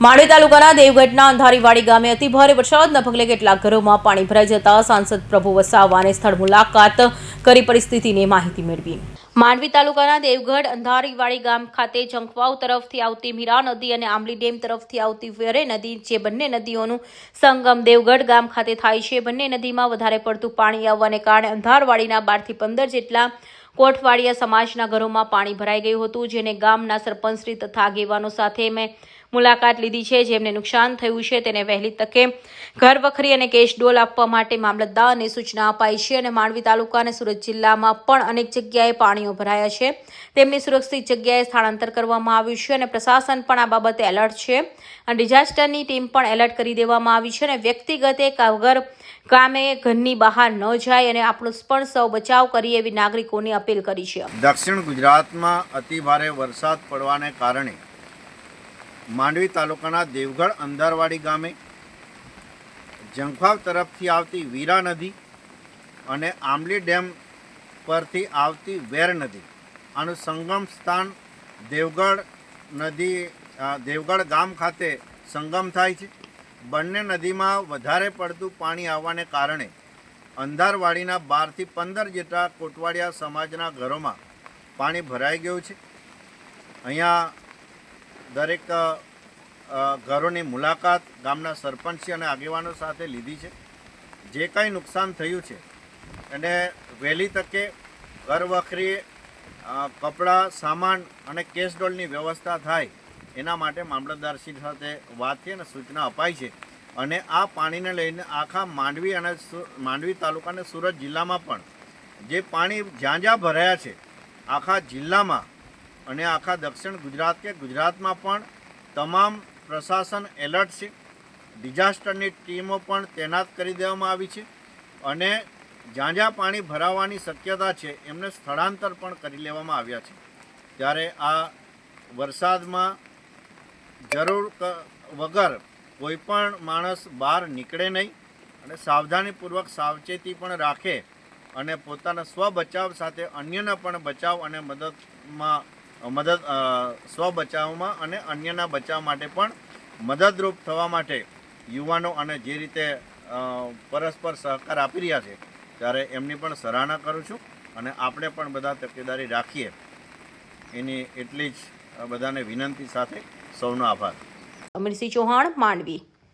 માંડવી તાલુકાના દેવગઢના અંધારીવાડી ગામે અતિભારે વરસાદના પગલે કેટલાક ઘરોમાં પાણી ભરાઈ જતા સાંસદ પ્રભુ વસાવાને સ્થળ મુલાકાત કરી પરિસ્થિતિની માહિતી મેળવી। માંડવી તાલુકાના દેવગઢ અંધારીવાડી ગામ ખાતે જંખવાવ તરફથી આવતી મીરા નદી અને આંબલી ડેમ તરફથી આવતી વેરે નદી, જે બંને નદીઓનું સંગમ દેવગઢ ગામ ખાતે થાય છે। બંને નદીમાં વધારે પડતું પાણી આવવાને કારણે અંધારવાડીના 12 થી 15 જેટલા કોઠવાડિયા સમાજના ઘરોમાં પાણી ભરાઈ ગયું હતું, જેને ગામના સરપંચશ્રી તથા આગેવાનો સાથે મેં મુલાકાત લીધી છે। જેમને નુકસાન થયું છે તેને વહેલી તકે ઘર વખરી અને કેશ ડોલ આપવા માટે મામલતદારને સૂચના અપાઈ છે અને માંડવી તાલુકા અને સુરત જિલ્લામાં પણ અનેક જગ્યાએ પાણીઓ ભરાયા છે, તેમને સુરક્ષિત જગ્યાએ સ્થળાંતર કરવામાં આવ્યું છે અને પ્રશાસન પણ આ બાબતે એલર્ટ છે અને ડિઝાસ્ટરની ટીમ પણ એલર્ટ કરી દેવામાં આવી છે અને વ્યક્તિગતે વગર ગામે ઘરની બહાર ન જાય અને આપણો પણ સૌ બચાવ કરીએ એવી નાગરિકોની અપીલ કરી છે। દક્ષિણ ગુજરાતમાં અતિભારે વરસાદ પડવાને કારણે માંડવી તાલુકાના દેવગઢ અંધારવાડી ગામે જંખવાવ તરફથી આવતી વીરા નદી અને આંબલી ડેમ પરથી આવતી વેર નદી આનું સંગમ સ્થાન દેવગઢ ગામ ખાતે સંગમ થાય છે। બંને નદીમાં વધારે પડતું પાણી આવવાને કારણે અંધારવાડીના 12 થી 15 જેટલા કોટવાડિયા સમાજના ઘરોમાં પાણી ભરાઈ ગયું છે। અહીંયા દરેક ઘરોની મુલાકાત ગામના સરપંચ અને આગેવાનો સાથે લીધી છે। જે કંઈ નુકસાન થયું છે એને વહેલી તકે ઘર વખરી, કપડાં, સામાન અને કેશ ડોલની વ્યવસ્થા થાય એના માટે મામલતદારશ્રી સાથે વાત થઈ અને સૂચના અપાઈ છે અને આ પાણીને લઈને આખા માંડવી તાલુકા અને સુરત જિલ્લામાં પણ જે પાણી જ્યાં જ્યાં ભરાયા છે આખા જિલ્લામાં અને આખા દક્ષિણ ગુજરાત કે ગુજરાતમાં પણ તમામ પ્રશાસન એલર્ટ છે। ડિઝાસ્ટરની ટીમો પણ તૈનાત કરી દેવામાં આવી છે અને જ્યાં જ્યાં પાણી ભરાવાની શક્યતા છે એમને સ્થળાંતર પણ કરી લેવામાં આવ્યા છે। ત્યારે આ વરસાદમાં જરૂર વગર કોઈપણ માણસ બહાર નીકળે નહીં અને સાવધાનીપૂર્વક સાવચેતી પણ રાખે અને પોતાના સ્વ બચાવ સાથે અન્યના પણ બચાવ અને સ્વ બચાવમાં અને અન્યના બચાવ માટે પણ મદદરૂપ થવા માટે યુવાનો અને જે રીતે પરસ્પર સહકાર આપી રહ્યા છે ત્યારે એમની પણ સરાહના કરું છું અને આપણે પણ બધા તકેદારી રાખીએ એની એટલી જ બધાને વિનંતી સાથે સૌનો આભાર। અમીરસિંહ ચૌહાણ, માંડવી।